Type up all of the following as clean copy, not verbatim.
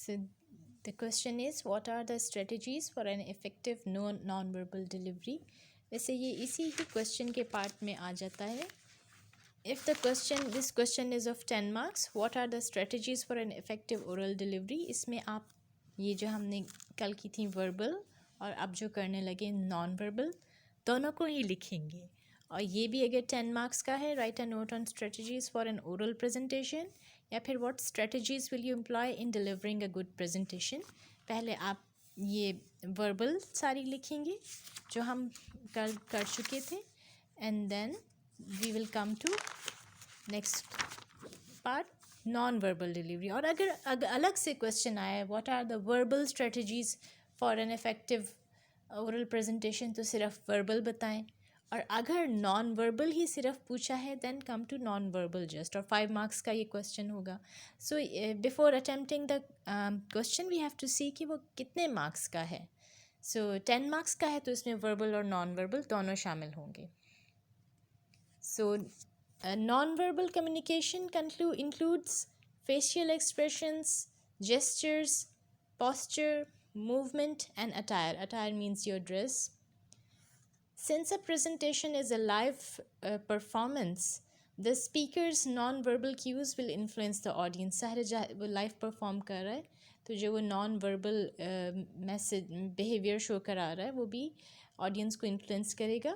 So the question is, what are the strategies for an effective non-verbal delivery? वैसे ये इसी ही question के part में आ जाता है. If this question is of 10 marks, what are the strategies for an effective oral delivery? इसमें आप ये जो हमने कल की थी verbal और अब जो करने लगे non-verbal, दोनों को ही लिखेंगे. और ये भी अगर 10 marks का है, write a note on strategies for an oral presentation, या फिर what strategies will you employ in delivering a good presentation. पहले आप ये verbal सारी लिखेंगे जो हम कल कर चुके थे, and then we will come to next part, non-verbal delivery. और अगर अलग से question आए, what are the verbal strategies for an effective oral presentation, तो सिर्फ verbal बताएं. और अगर non-verbal ही सिर्फ पूछा है, then come to non-verbal just, और 5 marks का ये question होगा. So before attempting the question we have to see कि वो कितने marks का है. So 10 marks का है तो इसमें verbal और non-verbal दोनों शामिल होंगे. So non-verbal communication includes facial expressions, gestures, posture, movement, and attire. Attire means your dress. Since a presentation is a live performance, the speaker's non-verbal cues will influence the audience. सारे वो live perform कर रहा है, तो जो वो non-verbal message behavior show करा रहा है, वो भी audience को influence करेगा.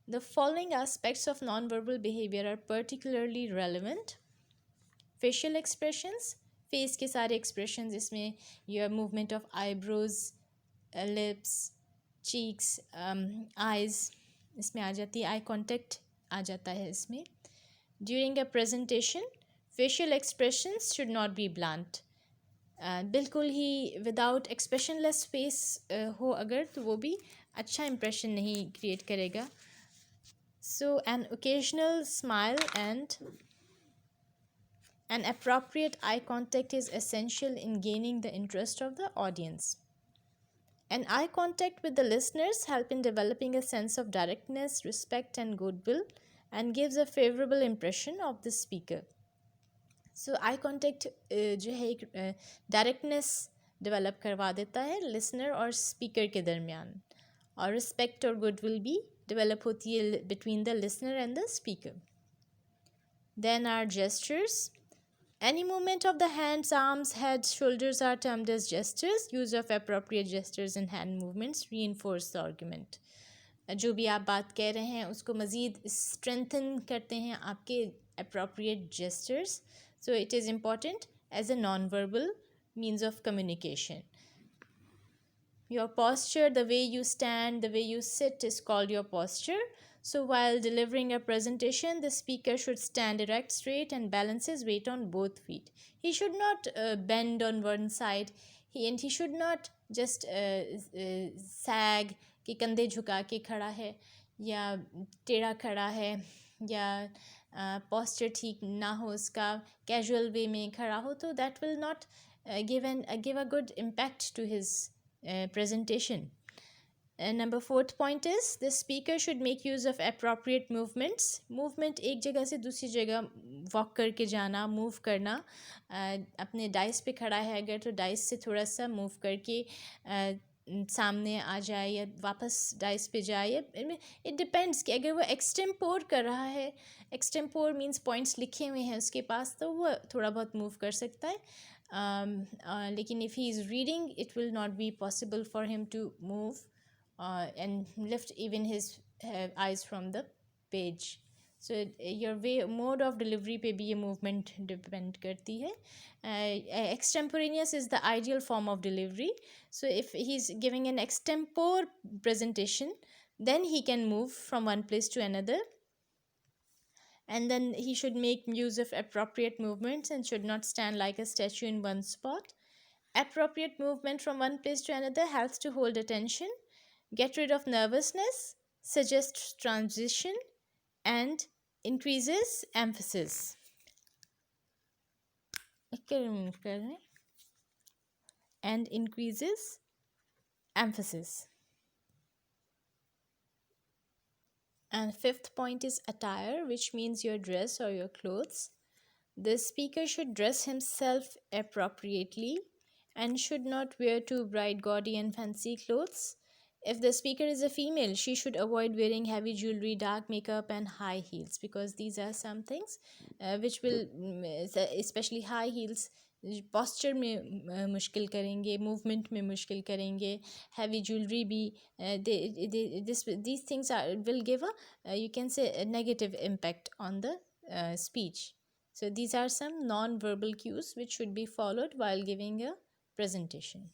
The following aspects of non-verbal behavior are particularly relevant. Facial expressions, face के सारे expressions, इसमें your movement of eyebrows, lips, cheeks, eyes इसमें आ जाती है, eye contact आ जाता है इसमें. During a presentation, facial expressions should not be blunt. बिल्कुल ही without expressionless face हो अगर, तो वो भी अच्छा impression नहीं create करेगा. So an occasional smile and an appropriate eye contact is essential in gaining the interest of the audience. An eye contact with the listeners helps in developing a sense of directness, respect and goodwill, and gives a favorable impression of the speaker. So eye contact जो है एक directness develop करवा देता है listener और speaker के दरमियान, और respect और goodwill भी develop होती है between the listener and the speaker. Then our gestures. Any movement of the hands, arms, head, shoulders are termed as gestures. Use of appropriate gestures and hand movements reinforce the argument. जो भी आप बात कह रहे हैं उसको मज़ीद strengthen करते हैं आपके appropriate gestures. So it is important as a non-verbal means of communication. Your posture, the way you stand, the way you sit is called your posture. So while delivering a presentation, the speaker should stand erect, straight and balance his weight on both feet. He should not bend on one side, and he should not just sag कि कंधे झुका के खड़ा है या टेढ़ा खड़ा है या posture ठीक ना हो उसका, casual way में खड़ा हो, तो that will not give a good impact to his presentation. Number 4th point is the speaker should make use of appropriate movements. Movement एक जगह से दूसरी जगह walk करके जाना, move करना, अपने डाइस पे खड़ा है अगर तो डाइस से थोड़ा सा move करके सामने आ जाए या वापस डाइस पे जाए. It depends कि अगर वो extempore कर रहा है, extempore means points लिखे हुए हैं उसके पास, तो वो थोड़ा बहुत move कर सकता है. लेकिन if he is reading, it will not be possible for him to move and lift even his eyes from the page. So your mode of delivery पे भी ये movement depend करती है. Extemporaneous is the ideal form of delivery. So if he's giving an extempore presentation, then he can move from one place to another. And then he should make use of appropriate movements and should not stand like a statue in one spot. Appropriate movement from one place to another helps to hold attention, get rid of nervousness, suggests transition, and increases emphasis. And increases emphasis. And 5th point is attire, which means your dress or your clothes. The speaker should dress himself appropriately and should not wear too bright, gaudy, and fancy clothes. If the speaker is a female, she should avoid wearing heavy jewelry, dark makeup, and high heels, because these are some things which will, especially high heels, posture में मुश्किल करेंगे, movement में मुश्किल करेंगे. Heavy jewelry भी, these things will give a, you can say, a negative impact on the speech. So these are some non-verbal cues which should be followed while giving a presentation.